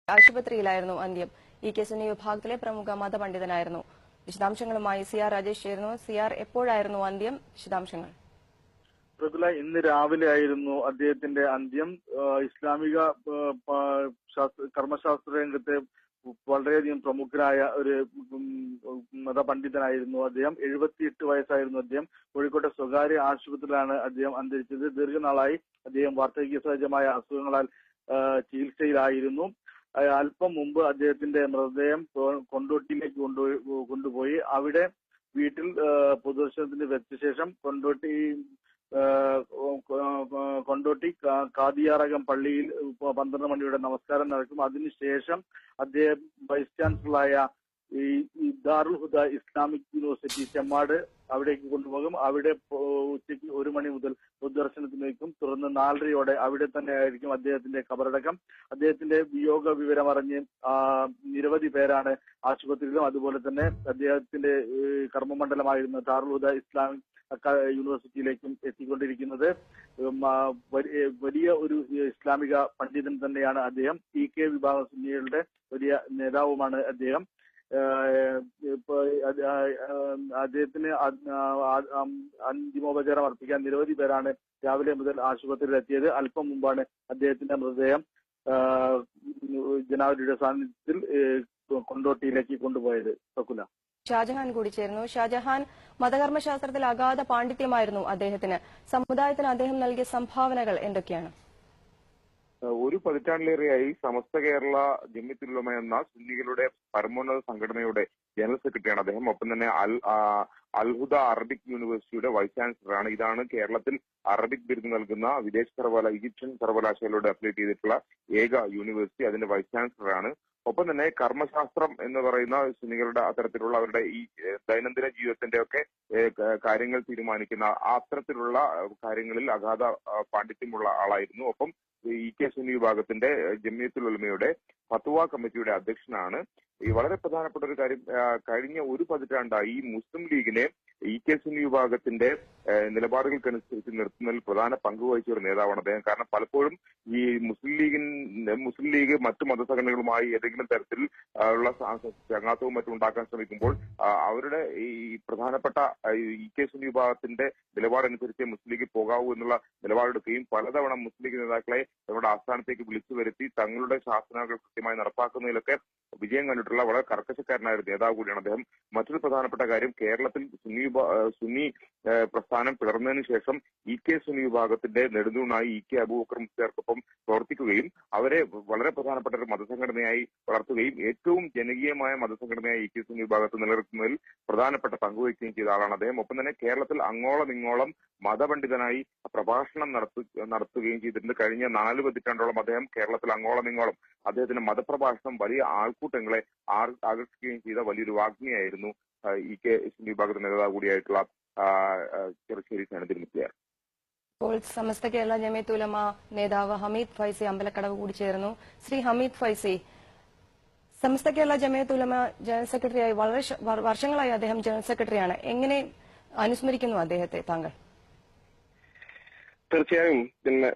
ആശുപത്രിയിലായിരുന്നു അന്ത്യം. ഇ.കെ. സുന്നി വിഭാഗത്തിലെ പ്രമുഖ മതപണ്ഡിതനായിരുന്നു. വിശദാംശങ്ങളുമായി സിആർ രാജേഷ് ചേരുന്നു. സിആർ, എപ്പോഴായിരുന്നു അന്ത്യം? വിശദാംശങ്ങൾ. ഇന്ന് രാവിലെ ആയിരുന്നു അദ്ദേഹത്തിന്റെ അന്ത്യം. ഇസ്ലാമിക കർമ്മശാസ്ത്ര രംഗത്തെ വളരെയധികം പ്രമുഖരായ ഒരു മതപണ്ഡിതനായിരുന്നു അദ്ദേഹം. 78 വയസ്സായിരുന്നു അദ്ദേഹം. കോഴിക്കോട്ടെ സ്വകാര്യ ആശുപത്രിയിലാണ് അദ്ദേഹം അന്തരിച്ചത്. ദീർഘനാളായി അദ്ദേഹം വാർദ്ധക്യ സഹജമായ അസുഖങ്ങളാൽ ചികിത്സയിലായിരുന്നു. അല്പം മുമ്പ് അദ്ദേഹത്തിന്റെ മൃതദേഹം കൊണ്ടോട്ടിയിലേക്ക് കൊണ്ടുപോയി അവിടെ വീട്ടിൽ പൊതുദർശനത്തിന് വെച്ച ശേഷം കൊണ്ടോട്ടി കാദിയാറകം പള്ളിയിൽ 12 മണിയുടെ നമസ്കാരം നടക്കും. അതിനുശേഷം അദ്ദേഹം വൈസ് ചാൻസലറായ ഈ ദാറുൽ ഹുദ ഇസ്ലാമിക് യൂണിവേഴ്സിറ്റി ചെമ്മാട് അവിടേക്ക് കൊണ്ടുപോകും. അവിടെ ഉച്ചയ്ക്ക് 1 മണി മുതൽ പൊതുദർശനത്തിന് വയ്ക്കും. തുടർന്ന് 4:30 അവിടെ തന്നെ ആയിരിക്കും അദ്ദേഹത്തിന്റെ ഖബറടക്കം. അദ്ദേഹത്തിന്റെ വിയോഗ വിവരമറിഞ്ഞ് നിരവധി പേരാണ് ആശുപത്രിയിലും അതുപോലെ തന്നെ അദ്ദേഹത്തിന്റെ കർമ്മമണ്ഡലമായിരുന്ന ദാറുൽ ഹുദ ഇസ്ലാമിക് യൂണിവേഴ്സിറ്റിയിലേക്കും എത്തിക്കൊണ്ടിരിക്കുന്നത്. വലിയ ഒരു ഇസ്ലാമിക പണ്ഡിതൻ തന്നെയാണ് അദ്ദേഹം. ഇ.കെ. വിഭാഗം സുന്നികളുടെ വലിയ നേതാവുമാണ് അദ്ദേഹം. അദ്ദേഹത്തിന് അന്തിമോപചാരം അർപ്പിക്കാൻ നിരവധി പേരാണ് രാവിലെ മുതൽ ആശുപത്രിയിൽ എത്തിയത്. അല്പം മുമ്പാണ് അദ്ദേഹത്തിന്റെ മൃതദേഹം ജനാവലിയുടെ സാന്നിധ്യത്തിൽ കൊണ്ടോട്ടിയിലേക്ക് കൊണ്ടുപോയത്. സകുല. ഷാജഹാൻ കൂടി ചേരുന്നു. ഷാജഹാൻ, മതകർമ്മശാസ്ത്രത്തിൽ അഗാധ പാണ്ഡിത്യമായിരുന്നു അദ്ദേഹത്തിന്. സമുദായത്തിന് അദ്ദേഹം നൽകിയ സംഭാവനകൾ എന്തൊക്കെയാണ്? ഒരു പതിറ്റാണ്ടിലേറെയായി സമസ്ത കേരള ജമിയത്തുൽ ഉലമ എന്ന സുന്നികളുടെ പരമോന്നത സംഘടനയുടെ ജനറൽ സെക്രട്ടറിയാണ് അദ്ദേഹം. ഒപ്പം തന്നെ അൽഹുദ അറബിക് യൂണിവേഴ്സിറ്റിയുടെ വൈസ് ചാൻസലറാണ്. ഇതാണ് കേരളത്തിൽ അറബിക് ബിരുദം നൽകുന്ന ഈജിപ്ഷ്യൻ സർവകലാശാലയോട് അഫിലിയേറ്റ് ചെയ്തിട്ടുള്ള ഏക യൂണിവേഴ്സിറ്റി. അതിന്റെ വൈസ് ചാൻസലറാണ്. ഒപ്പം തന്നെ കർമ്മശാസ്ത്രം എന്ന് പറയുന്ന സുന്നികളുടെ അത്തരത്തിലുള്ള അവരുടെ ഈ ദൈനംദിന ജീവിതത്തിന്റെ ഒക്കെ കാര്യങ്ങൾ തീരുമാനിക്കുന്ന അത്തരത്തിലുള്ള കാര്യങ്ങളിൽ അഗാധ പാണ്ഡിത്യമുള്ള ആളായിരുന്നു. ഒപ്പം ഇ.കെ. സുന്നി വിഭാഗത്തിന്റെ ജമിയത്തുൽ ഉലമയുടെ ഫത്വ കമ്മിറ്റിയുടെ അധ്യക്ഷനാണ്. ഈ വളരെ പ്രധാനപ്പെട്ട ഒരു കാര്യം, കഴിഞ്ഞ ഒരു പതിറ്റാണ്ടായി മുസ്ലിം ലീഗിനെ ഇ.കെ. സുന്നി വിഭാഗത്തിന്റെ നിലപാടുകൾക്കനുസരിച്ച് നിർത്തുന്നതിൽ പ്രധാന പങ്ക് വഹിച്ച ഒരു നേതാവാണ് അദ്ദേഹം. കാരണം പലപ്പോഴും ഈ മുസ്ലിം ലീഗ് മറ്റു മതസംഘടനകളുമായി ഏതെങ്കിലും തരത്തിൽ ഉള്ള ചങ്ങാത്തവും മറ്റും ഉണ്ടാക്കാൻ ശ്രമിക്കുമ്പോൾ അവരുടെ ഈ പ്രധാനപ്പെട്ട ഇ.കെ. സുന്നി വിഭാഗത്തിന്റെ നിലപാടനുസരിച്ച് മുസ്ലിം ലീഗ് പോകാവൂ എന്നുള്ള നിലപാടെടുക്കുകയും പലതവണ മുസ്ലിം ലീഗ് നേതാക്കളെ അവരുടെ ആസ്ഥാനത്തേക്ക് വിളിച്ചു വരുത്തി തങ്ങളുടെ ശാസനകൾ കൃത്യമായി നടപ്പാക്കുന്നതിലൊക്കെ വിജയം കണ്ടിട്ടുള്ള വളരെ കർക്കശക്കാരനായ ഒരു നേതാവ് കൂടിയാണ് അദ്ദേഹം. മറ്റൊരു പ്രധാനപ്പെട്ട കാര്യം, കേരളത്തിൽ സുന്നി പ്രസ്ഥാനം പിളർന്നതിന് ശേഷം ഇ.കെ. സുന്നി വിഭാഗത്തിന്റെ നെടുന്തൂണായി ഇ.കെ. അബൂബക്കർ മുസ്ലിയാർക്കൊപ്പം പ്രവർത്തിക്കുകയും അവരെ വളരെ പ്രധാനപ്പെട്ട ഒരു മതസംഘടനയായി വളർത്തുകയും ഏറ്റവും ജനകീയമായ മതസംഘടനയായി ഇ.കെ. സുന്നി വിഭാഗത്തെ നിലനിർത്തുന്നതിൽ പ്രധാനപ്പെട്ട പങ്കുവയ്ക്കുകയും ചെയ്ത ആളാണ് അദ്ദേഹം. ഒപ്പം തന്നെ കേരളത്തിൽ അങ്ങോളം ഇങ്ങോളം മതപണ്ഡിതനായി പ്രഭാഷണം നടത്തുകയും ചെയ്തിട്ടുണ്ട്. കഴിഞ്ഞ 4 പതിറ്റാണ്ടോളം അദ്ദേഹം കേരളത്തിൽ അങ്ങോളം ഇങ്ങോളം അദ്ദേഹത്തിന്റെ മതപ്രഭാഷണം വലിയ ആൾക്കൂട്ടങ്ങളെ ആകർഷിക്കുകയും ചെയ്ത വലിയൊരു വാഗ്മിയായിരുന്നു ഇ.കെ. സുന്നി വിഭാഗത്തിന്റെ നേതാവ് കൂടിയായിട്ടുള്ള ചെറുശ്ശേരി സൈനുദ്ദീൻ മുസ്ലിയാർ. ഇപ്പോൾ സമസ്ത കേരള ജമിയത്തുൽ ഉലമ നേതാവ് ഹമീദ് ഫൈസി അമ്പലക്കടവ് കൂടി ചേർന്നു. ശ്രീ ഹമീദ് ഫൈസി, സമസ്ത കേരള ജമിയത്തുൽ ഉലമ ജനറൽ സെക്രട്ടറിയായി വളരെ വർഷങ്ങളായി അദ്ദേഹം ജനറൽ സെക്രട്ടറിയാണ്. എങ്ങനെ അനുസ്മരിക്കുന്നു അദ്ദേഹത്തെ താങ്കൾ? തീർച്ചയായും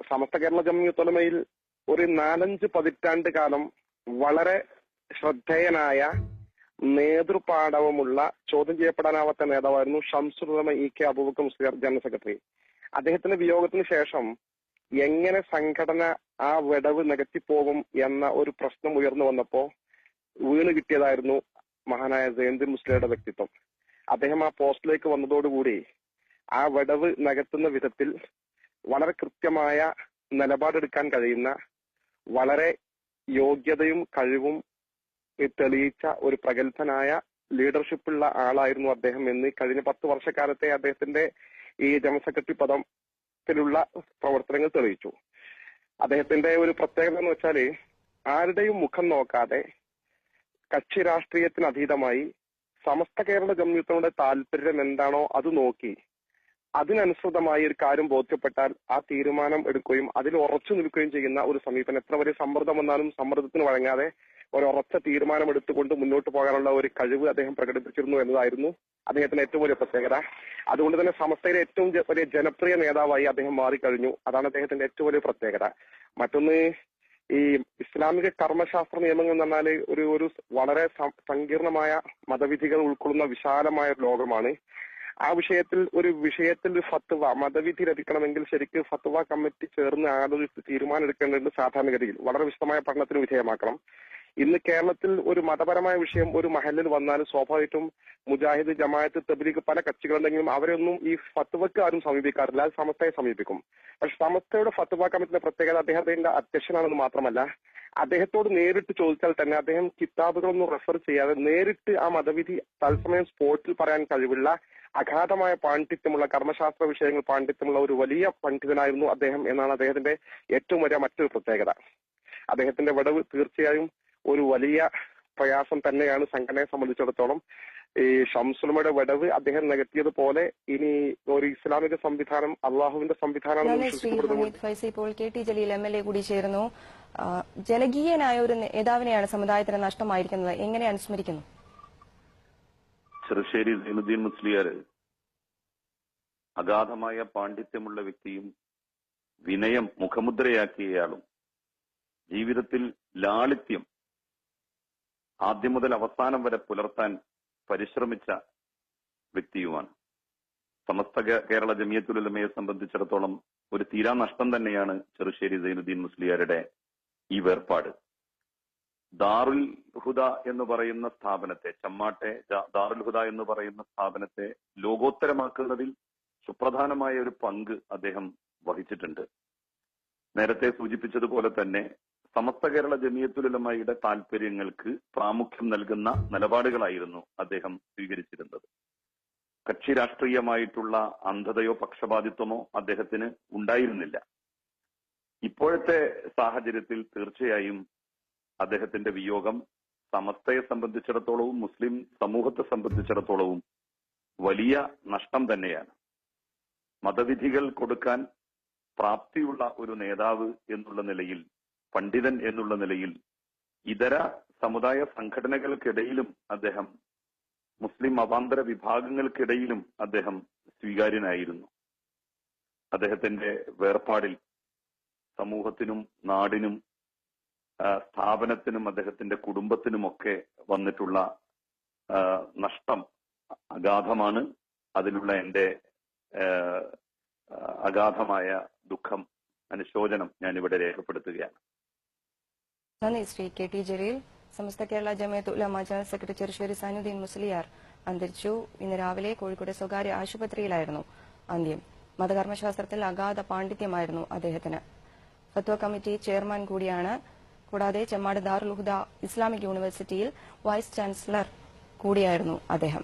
സമസ്ത കേരള ജമിയത്തുൽ ഉലമയിൽ ഒരു 4-5 പതിറ്റാണ്ട് കാലം വളരെ ശ്രദ്ധേയനായ നേതൃപാടവമുള്ള ചോദ്യം ചെയ്യപ്പെടാനാവാത്ത നേതാവായിരുന്നു Shamsul Ulama EK. Abubakar Musliyar general secretary. അദ്ദേഹത്തിന്റെ വിയോഗത്തിന് ശേഷം എങ്ങനെ സംഘടന ആ വിടവ് നികത്തിപ്പോകും എന്ന ഒരു പ്രശ്നം ഉയർന്നു വന്നപ്പോ വീണ് കിട്ടിയതായിരുന്നു മഹാനായ സൈനുദ്ദീൻ മുസ്ലിയാരുടെ വ്യക്തിത്വം. അദ്ദേഹം ആ പോസ്റ്റിലേക്ക് വന്നതോടുകൂടി ആ വിടവ് നികത്തുന്ന വിധത്തിൽ വളരെ കൃത്യമായ നിലപാടെടുക്കാൻ കഴിയുന്ന വളരെ യോഗ്യതയും കഴിവും തെളിയിച്ച ഒരു പ്രഗത്ഭനായ ലീഡർഷിപ്പുള്ള ആളായിരുന്നു അദ്ദേഹം എന്ന് കഴിഞ്ഞ 10 വർഷക്കാലത്തെ അദ്ദേഹത്തിന്റെ ഈ ജനറൽ സെക്രട്ടറി പദത്തിലുള്ള പ്രവർത്തനങ്ങൾ തെളിയിച്ചു. അദ്ദേഹത്തിന്റെ ഒരു പ്രത്യേകത എന്ന് വെച്ചാല് ആരുടെയും മുഖം നോക്കാതെ കക്ഷി രാഷ്ട്രീയത്തിന് അതീതമായി സമസ്ത കേരള ജമിയത്തുകളുടെ താല്പര്യം എന്താണോ അത് നോക്കി അതിനനുസൃതമായി ഒരു കാര്യം ബോധ്യപ്പെട്ടാൽ ആ തീരുമാനം എടുക്കുകയും അതിൽ ഉറച്ചു നിൽക്കുകയും ചെയ്യുന്ന ഒരു സമീപനം. എത്ര വലിയ സമ്മർദ്ദം വന്നാലും സമ്മർദ്ദത്തിന് വഴങ്ങാതെ ഒരു ഉറച്ച തീരുമാനം എടുത്തുകൊണ്ട് മുന്നോട്ട് പോകാനുള്ള ഒരു കഴിവ് അദ്ദേഹം പ്രകടിപ്പിച്ചിരുന്നു എന്നതായിരുന്നു അദ്ദേഹത്തിന്റെ ഏറ്റവും വലിയ പ്രത്യേകത. അതുകൊണ്ട് തന്നെ സമസ്തയിലെ ഏറ്റവും വലിയ ജനപ്രിയ നേതാവായി അദ്ദേഹം മാറിക്കഴിഞ്ഞു. അതാണ് അദ്ദേഹത്തിന്റെ ഏറ്റവും വലിയ പ്രത്യേകത. മറ്റൊന്ന്, ഈ ഇസ്ലാമിക കർമ്മശാസ്ത്ര നിയമങ്ങൾ എന്ന് പറഞ്ഞാല് ഒരു വളരെ സങ്കീർണമായ മതവിധികൾ ഉൾക്കൊള്ളുന്ന വിശാലമായ ഒരു ലോകമാണ്. ആ വിഷയത്തിൽ ഫത്വ മതവിധി ലഭിക്കണമെങ്കിൽ ശരിക്കും ഫത്വ കമ്മിറ്റി ചേർന്ന് ആലോചിച്ച് തീരുമാനം എടുക്കേണ്ടതുണ്ട്. സാധാരണഗതിയിൽ വളരെ വിശദമായ പഠനത്തിന് വിധേയമാക്കണം. ഇന്ന് കേരളത്തിൽ ഒരു മതപരമായ വിഷയം ഒരു മഹലിൽ വന്നാൽ സ്വാഭാവികമായിട്ടും മുജാഹിദ്, ജമാഅത്ത്, തബ്ലീഗ് പല കക്ഷികളുണ്ടെങ്കിലും അവരൊന്നും ഈ ഫത്വക്ക് ആരും സമീപിക്കാറില്ല. അത് സമസ്തയെ സമീപിക്കും. പക്ഷെ സമസ്തയുടെ ഫത്വ കമ്മിറ്റിയുടെ പ്രത്യേകത അദ്ദേഹത്തിന്റെ അധ്യക്ഷനാണെന്ന് മാത്രമല്ല, അദ്ദേഹത്തോട് നേരിട്ട് ചോദിച്ചാൽ തന്നെ അദ്ദേഹം കിതാബുകളൊന്നും റെഫർ ചെയ്യാതെ നേരിട്ട് ആ മതവിധി തത്സമയം സ്പോട്ടിൽ പറയാൻ കഴിവുള്ള അഗാധമായ പാണ്ഡിത്യമുള്ള കർമ്മശാസ്ത്ര വിഷയങ്ങൾ പാണ്ഡിത്യമുള്ള ഒരു വലിയ പണ്ഡിതനായിരുന്നു അദ്ദേഹം എന്നാണ് അദ്ദേഹത്തിന്റെ ഏറ്റവും വലിയ മറ്റൊരു പ്രത്യേകത. അദ്ദേഹത്തിന്റെ വിടവ് തീർച്ചയായും ഒരു വലിയ പ്രയാസം തന്നെയാണ് സംഘടനയെ സംബന്ധിച്ചിടത്തോളം. ഈ ഷംസുലമയുടെ വിടവ് അദ്ദേഹം നികത്തിയതുപോലെ ഇനി ഒരു ഇസ്ലാമിക സംവിധാനം അള്ളാഹുവിന്റെ സംവിധാനമാണ് വിശ്വസിക്കപ്പെടുന്നത്. ഇപ്പോൾ KT ജലീൽ MLA കൂടി ചേർന്നു. ജനകീയനായ ഒരു നേതാവിനെയാണ് സമുദായത്തിന് നഷ്ടമായിരിക്കുന്നത്. എങ്ങനെ അനുസ്മരിക്കുന്നു? ചെറുശ്ശേരി സൈനുദ്ദീൻ മുസ്ലിയാർ അഗാധമായ പാണ്ഡിത്യമുള്ള വ്യക്തിയും വിനയം മുഖമുദ്രയാക്കിയയാളും ജീവിതത്തിൽ ലാളിത്യം ആദ്യം മുതൽ അവസാനം വരെ പുലർത്താൻ പരിശ്രമിച്ച വ്യക്തിയുമാണ്. സമസ്ത കേരള ജമിയത്തുൽ ഉലമയെ സംബന്ധിച്ചിടത്തോളം ഒരു തീരാ നഷ്ടം തന്നെയാണ് ചെറുശ്ശേരി സൈനുദ്ദീൻ മുസ്ലിയാരുടെ ഈ വേർപാട്. ദാറുൽ ഹുദ എന്ന് പറയുന്ന സ്ഥാപനത്തെ, ചമ്മാട്ടെ ദാറുൽ ഹുദ എന്ന് പറയുന്ന സ്ഥാപനത്തെ ലോകോത്തരമാക്കുന്നതിൽ സുപ്രധാനമായ ഒരു പങ്ക് അദ്ദേഹം വഹിച്ചിട്ടുണ്ട്. നേരത്തെ സൂചിപ്പിച്ചതുപോലെ തന്നെ സമസ്ത കേരള ജമിയത്തുൽ ഉലമയുടെ താല്പര്യങ്ങൾക്ക് പ്രാമുഖ്യം നൽകുന്ന നിലപാടുകളായിരുന്നു അദ്ദേഹം സ്വീകരിച്ചിരുന്നത്. കക്ഷി രാഷ്ട്രീയമായിട്ടുള്ള അന്ധതയോ പക്ഷപാതിത്വമോ അദ്ദേഹത്തിന് ഉണ്ടായിരുന്നില്ല. ഇപ്പോഴത്തെ സാഹചര്യത്തിൽ തീർച്ചയായും അദ്ദേഹത്തിന്റെ വിയോഗം സമസ്തയെ സംബന്ധിച്ചിടത്തോളവും മുസ്ലിം സമൂഹത്തെ സംബന്ധിച്ചിടത്തോളവും വലിയ നഷ്ടം തന്നെയാണ്. മതവിധികൾ കൊടുക്കാൻ പ്രാപ്തിയുള്ള ഒരു നേതാവ് എന്നുള്ള നിലയിൽ, പണ്ഡിതൻ എന്നുള്ള നിലയിൽ ഇതര സമുദായ സംഘടനകൾക്കിടയിലും അദ്ദേഹം, മുസ്ലിം മതാന്തര വിഭാഗങ്ങൾക്കിടയിലും അദ്ദേഹം സ്വീകാര്യനായിരുന്നു. അദ്ദേഹത്തിന്റെ വേർപാടിൽ സമൂഹത്തിനും നാടിനും സ്ഥാപനത്തിനും അദ്ദേഹത്തിന്റെ കുടുംബത്തിനുമൊക്കെ വന്നിട്ടുള്ള നഷ്ടം അഗാധമാണ്. അതിലുള്ള എന്റെ അഗാധമായ ദുഃഖം, അനുശോചനം ഞാനിവിടെ രേഖപ്പെടുത്തുകയാണ്. നന്ദി ശ്രീ KT ജലീൽ. സമസ്ത കേരള ജമിയത്തുൽ ഉലമ ജനറൽ സെക്രട്ടറി ചെറുശ്ശേരി സൈനുദ്ദീൻ മുസ്ലിയാർ അന്തരിച്ചു. ഇന്ന് രാവിലെ കോഴിക്കോട് സ്വകാര്യ ആശുപത്രിയിലായിരുന്നു അന്ത്യം. മതകർമ്മശാസ്ത്രത്തിൽ അഗാധ പാണ്ഡിത്യമായിരുന്നു അദ്ദേഹത്തിന്. ഫത്വ കമ്മിറ്റി ചെയർമാൻ കൂടിയാണ്. കൂടാതെ ചെമ്മാട് ദാറുൽ ഹുദ ഇസ്ലാമിക് യൂണിവേഴ്സിറ്റിയിൽ വൈസ് ചാൻസലർ കൂടിയായിരുന്നു അദ്ദേഹം.